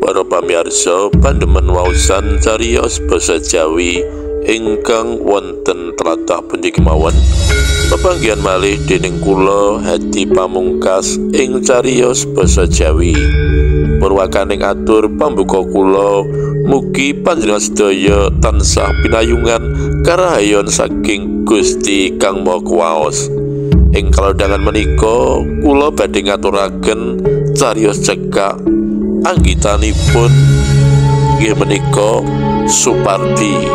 para pamirsa pandemen waosan cariyos basa Jawi ingkang wonten tlatah pundi kemawon pepanggihan malih dening kula Hadi Pamungkas ing cariyos basa Jawi. Purwakaning atur pambuka kula mugi panjenengan sedaya tansah pinayungan karahayon saking Gusti Kang Maha Kuwaos. Ing kalodhangan menika kula badhe ngaturaken cariyos cekak anggitanipun inggih menika Supardi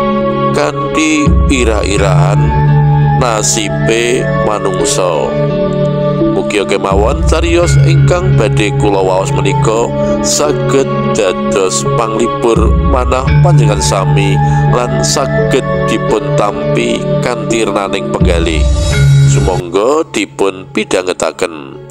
kanthi irah-irahan nasibe manungsa. Mugi kemawon cariyos ingkang badhe kula waos menika saged dados panglipur manah panjenengan sami lan saged dipun tampi kanthi renaning penggalih. Sumangga dipun pidhangetaken.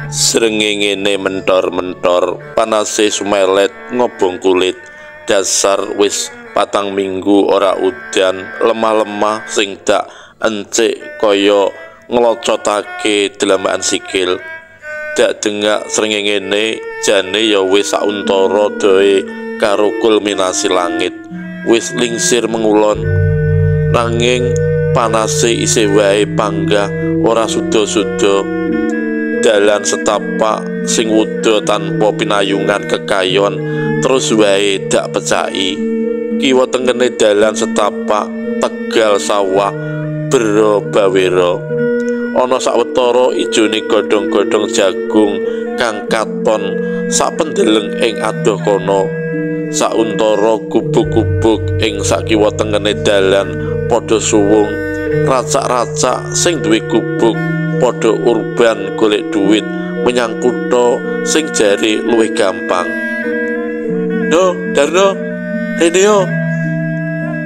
Srengenge mentor-mentor panase sumelet ngobong kulit dasar wis 4 minggu ora udan lemah-lemah sing dak encik kaya nglocotake delamaan sikil dak dengak srengenge jane ya wis sauntara doe karo kulminasi langit wis lingsir mengulon nanging panase isih wae panggah ora suda-suda dalan setapak sing wuda tanpa pinayungan kekayon terus wae dak pecai kiwa tengene dalan setapak tegal sawah bero bawero ana sawetara ijone godhong-godhong jagung kang katon sapendeleng ing adoh kono sauntara gubuk-gubuk ing sakiwa tengene dalan padha suwung racak-racak sing duwe gubuk padha urban golek duit menyang kutha sing jare luwih gampang. No, Darno, rene yo.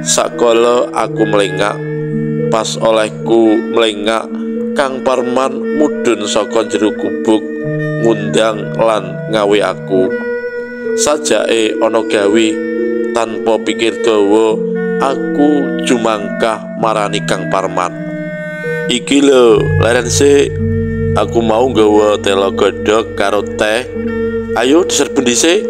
Sakala aku melengak pas olehku melengak Kang Parman mudhun saka jero gubuk ngundang lan ngawe aku. Sajake ana gawe tanpa pikir dawa aku jumangkah marani Kang Parman. Iki lho, leren sik. Aku mau nggawa tela godhog karo teh. Ayo diserben dhisik.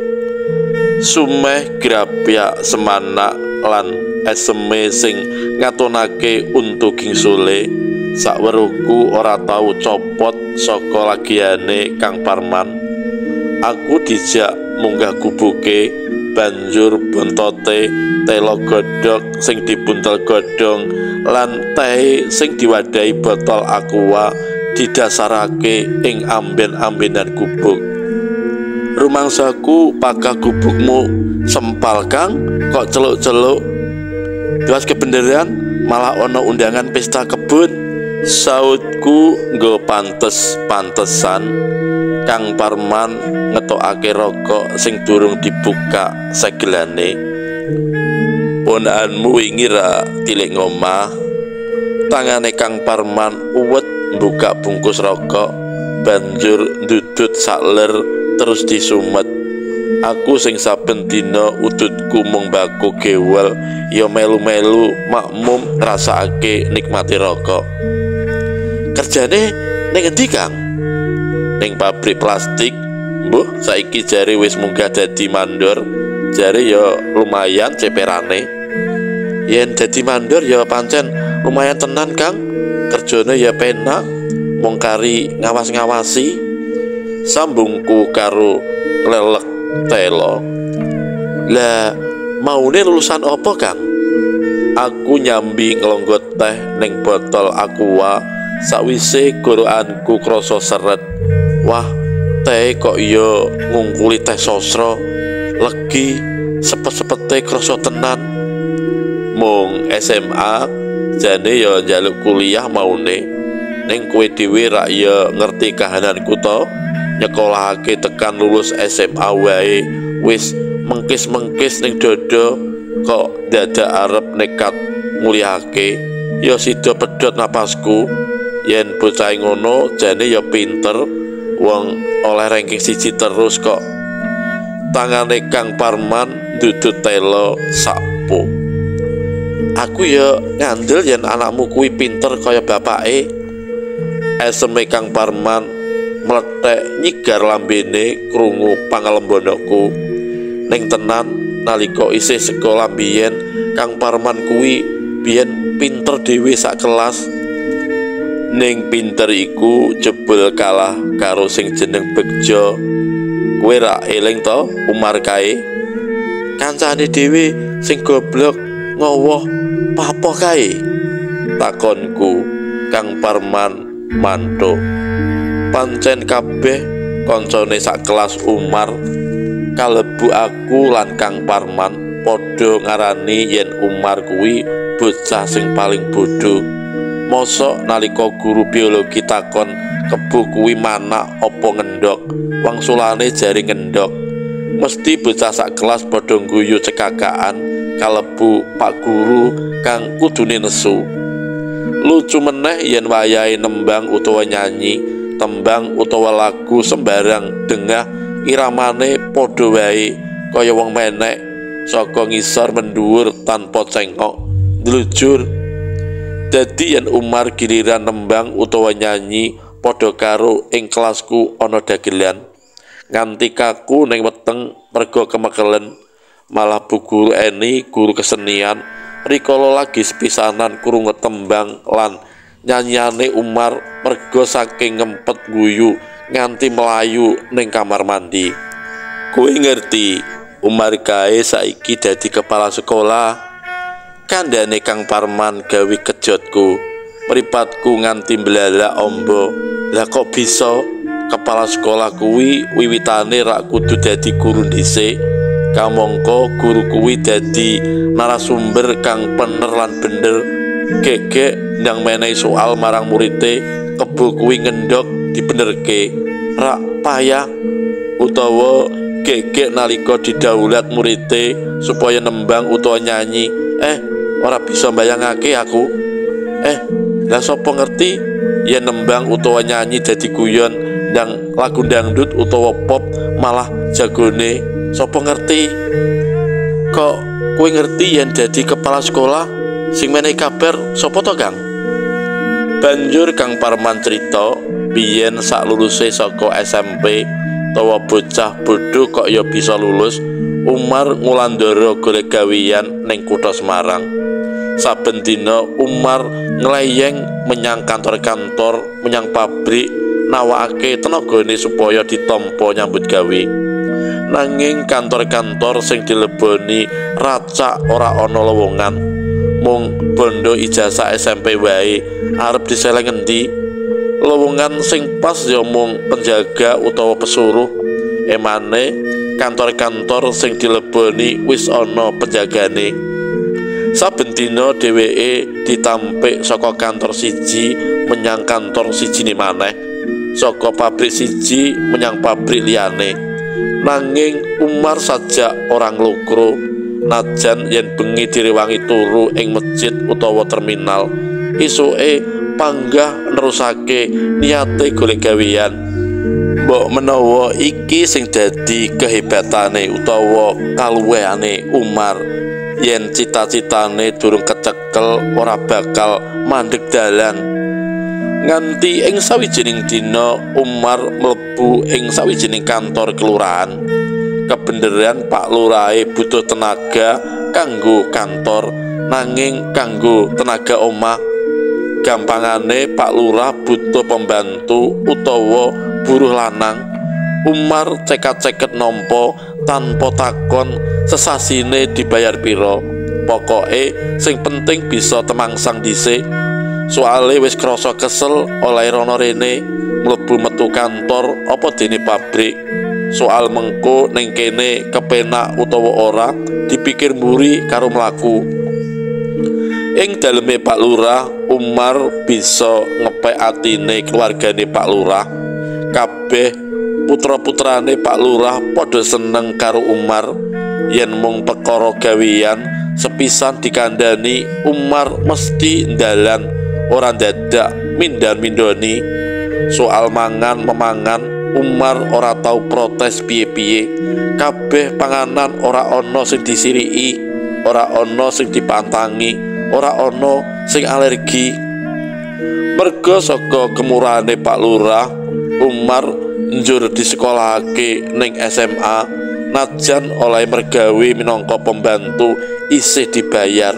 Sumeh grapyak semana lan eseme sing ngatonake untuk gingsule. Sakweruhku ora tau copot saka lagiane Kang Parman. Aku dijak munggah gubuke banjur bontote tela godhog sing dibuntel godhong lan teh sing diwadahi botol aqua didasarake ing amben-ambenan gubuk. Rumangsaku pakah gubukmu sempal Kang kok celuk-celuk. Duas kebeneran malah ana undangan pesta kebun. Sautku nggo pantes-pantesan. Kang Parman ngetokake rokok sing durung dibuka segelane. Ponakanmu wingi ra tilik ngomah. Tangane Kang Parman uwet mbuka bungkus rokok banjur ndudut sakler terus disumet. Aku sing saben dina udutku mung baku gewel ya melu-melu makmum ngrasakake nikmati rokok. Kerjane ning endi Kang? Ning pabrik plastik. Mbuh saiki jare wis munggah dadi mandor. Jare ya lumayan ceperane. Yen dadi mandor ya pancen lumayan tenan Kang. Kerjane ya penak, mung kari ngawas-ngawasi. Sambungku karo lelek telo. Lah maune lulusan apa Kang? Aku nyambi nglonggot teh ning botol aqua sakwise gorokanku krasa seret. Wah, teh kok ya ngungkuli teh sosro. Legi sepet-sepete krasa tenan. Mung SMA jane ya njaluk kuliah maune. Ning kowe dhewe rak ya ngerti kahananku to. Nyekolahake tekan lulus SMA wae wis mengkis-mengkis ning dodo kok dadak arep nekat nguliahake. Ya sida pedhot napasku. Yen bocah ngono jane ya pinter. Wong oleh ranking 1 terus kok. Tangane Kang Parman ndudut telo sakpo. Aku ya ngandel yen anakmu kuwi pinter kaya bapake. Eseme Kang Parman mlethek nyigar lambene krungu pangalembanaku. Ning tenan nalika isih sekolah biyen Kang Parman kuwi biyen pinter dhewe sak kelas. Ning pinter iku jebul kalah karo sing jeneng Begja. Kowe ra eling to Umar kae? Kancane dhewe sing goblok ngowoh papo kae? Takonku. Kang Parman mantuk. Pancen kabeh koncone sak kelas Umar kalebu aku lan Kang Parman padha ngarani yen Umar kuwi bocah sing paling bodho. Mosok nalika guru biologi takon kebo kuwi manak apa ngendhok, wangsulane jari ngendhok. Mesti bocah sak kelas padha ngguyu cekakaan kalebu Pak Guru kang kudune nesu. Lucu meneh yen wayahe nembang utawa nyanyi, tembang utawa lagu sembarang dengah iramane padha wae kaya wong menek saka ngisor mendhuwur tanpa cengkok nglujur. Dadi yen Umar giliran nembang utawa nyanyi padha karo ing kelasku ana dagelan. Nganti kaku ning weteng merga kemekelen. Malah Bu Guru Eni, guru kesenian, rikala lagi sepisanan krungu tembang lan nyanyane Umar merga saking ngempet guyu nganti melayu ning kamar mandi. Kowe ngerti Umar kae saiki dadi kepala sekolah? Kandhane Kang Parman gawe kejotku, mripatku nganti mblalak ombo. Lah kok bisa kepala sekolah kuwi wiwitane rak kudu dadi guru dhisik? Kamangka guru kuwi dadi narasumber kang bener lan bener. Gegek ndang menehi soal marang murite, kebo kuwi ngendhok dibenerke. Rak payah utawa gegek nalika didhaulat murite supaya nembang utawa nyanyi. Ora bisa mbayangake aku. Lah sapa ngerti yen nembang utawa nyanyi dadi guyon ndang lagu dangdut utawa pop malah jagone sapa ngerti? Kok kowe ngerti yen dadi kepala sekolah sing menehi kabar sapa to, Kang? Banjur Kang Parman cerita biyen sak luluse saka SMP tawa bocah bodho kok ya bisa lulus. Umar ngulandara golek gaweyan ning kutha Semarang. Saben dina Umar ngleyeng menyang kantor-kantor, menyang pabrik, nawakake tenagane supaya ditampa nyambut gawe. Nanging kantor-kantor sing dileboni racak ora ana lowongan. Mung bondo ijazah SMP wae arep diseleh ngendi? Lowongan sing pas ya mung penjaga utawa pesuruh. Emane kantor-kantor sing dileboni wis ana penjagane. Saben dina dheweke ditampik saka kantor siji menyang kantor sijine maneh, saka pabrik siji menyang pabrik liyane. Nanging Umar sajak orang nglokro, najan yen bengi direwangi turu ing masjid utawa terminal, isuke panggah nerusake niate golek gaweyan. Mbok menawa iki sing dadi kehebatane utawa kaluwehane Umar, yen cita-citane durung kecekel ora bakal mandeg dalan. Nganti ing sawijining dina Umar mlebu ing sawijining kantor kelurahan. Kebeneran Pak Lurahe butuh tenaga kanggo kantor, nanging kanggo tenaga omah. Gampangane Pak Lurah butuh pembantu utawa buruh lanang. Umar cekat-ceket nampa tanpa takon sesasine dibayar piro. Pokoke sing penting bisa temangsang dhisik. Soale wis krasa kesel oleh rono rene mlebu metu kantor apa dene pabrik. Soal mengko ning kene kepenak utawa ora dipikir mburi karo mlaku. Ing daleme Pak Lurah, Umar bisa ngepek atine keluargane Pak Lurah. Kabeh putra-putrane Pak Lurah padha seneng karo Umar. Yen mung perkara gaweyan sepisan dikandani, Umar mesti ndalan ora dadak mindan-mindoni. Soal mangan memangan, Umar ora tau protes piye-piye. Kabeh panganan ora ana sing disiriki, ora ana sing dipantangi, ora ana sing alergi. Merga saka kemurahane Pak Lurah, Umar njur disekolahake ning SMA, najan oleh mergawe minangka pembantu isih dibayar.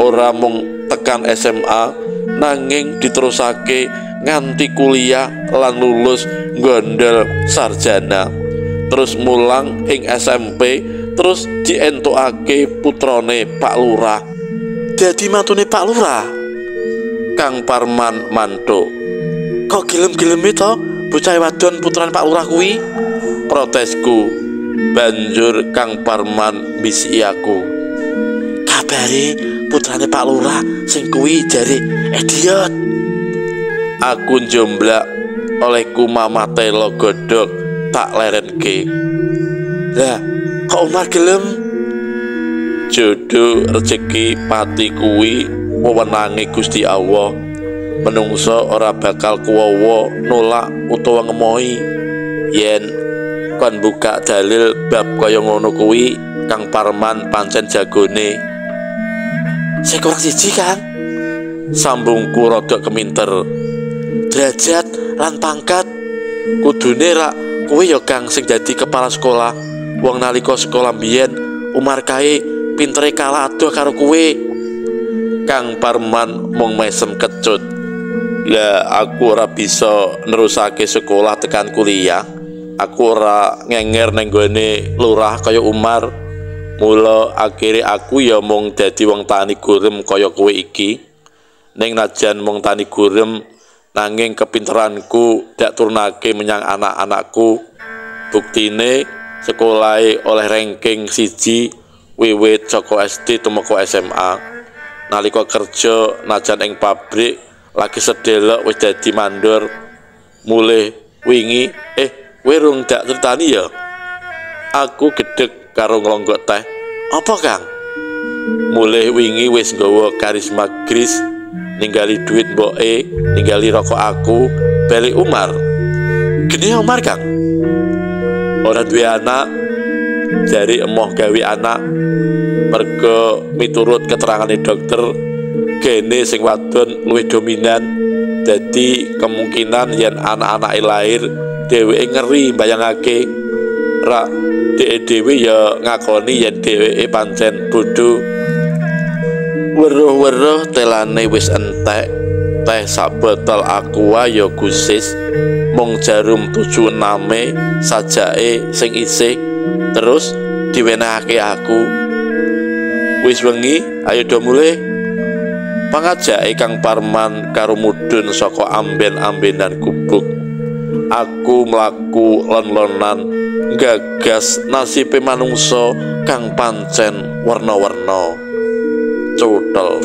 Ora mung tekan SMA, nanging diterusake nganti kuliah lan lulus nggondhol sarjana. Terus mulang ing SMP, terus dientukake putrane Pak Lurah. Dadi mantune Pak Lurah. Kang Parman mantuk. Kok gelem-geleme to bocah wadon putrane Pak Lurah kuwi? Protesku. Banjur Kang Parman bisiki aku. Kabare putrane Pak Lurah sing kuwi jare idiot. Aku njomblak olehku Mama Telo godhog tak lerenke. Lah, kok Umar gelem? Jodoh rezeki pati kuwi wewenange Gusti Allah. Menungso ora bakal kuwawa nolak utawa ngemohi. Yen kon buka dalil bab kaya ngono kuwi, Kang Parman pancen jagone. Sing kurang siji, Kang. Sambungku rada keminter. Derajat lan pangkat kudune rak kowe ya Kang sing dadi kepala sekolah. Wong nalika sekolah mbiyen Umar kae pintere kalah adoh karo kowe. Kang Parman mung mesem kecut. Lah aku ora bisa nerusake sekolah tekan kuliah. Aku ora ngenger neng gone lurah kaya Umar. Mula akhire aku ya mung dadi wong tani gurem kaya kowe iki. Ning najan mung tani gurem, nanging kepinteranku dak turnake menyang anak-anakku. Buktine sekolahe oleh ranking 1 wiwit saka SD tumeka SMA. Nalika kerja najan ing pabrik lagi sedelok wis dadi mandor. Mulih wingi kowe rung dak critani ya? Aku gedeg karo nglonggok teh. Apa, Kang? Mulih wingi wis nggawa karisma gris, ninggali duit mboke, ninggali rokok aku, beli Umar. Gede Umar, Kang? Ora duwe anak, jari emoh gawe anak. Mergo miturut keterangane dokter, gene sing wadon luwih dominan. Dadi kemungkinan yen anak-anake lahir dheweke ngeri bayangake. Rak dhewe ya ngakoni yen dheweke pancen bodho. Weruh-weruh telane wis entek. Teh sak botol aqua ya gusis. Mung jarum 76 sajake sing isih. Terus diwenehake aku. Wis wengi, ayo do mulih. Pangajake Kang Parman karo mudhun saka amben-ambenan gubuk. Aku mlaku lon-lonan gagas nasibe manungsa kang pancen werna-werna. Cuthel.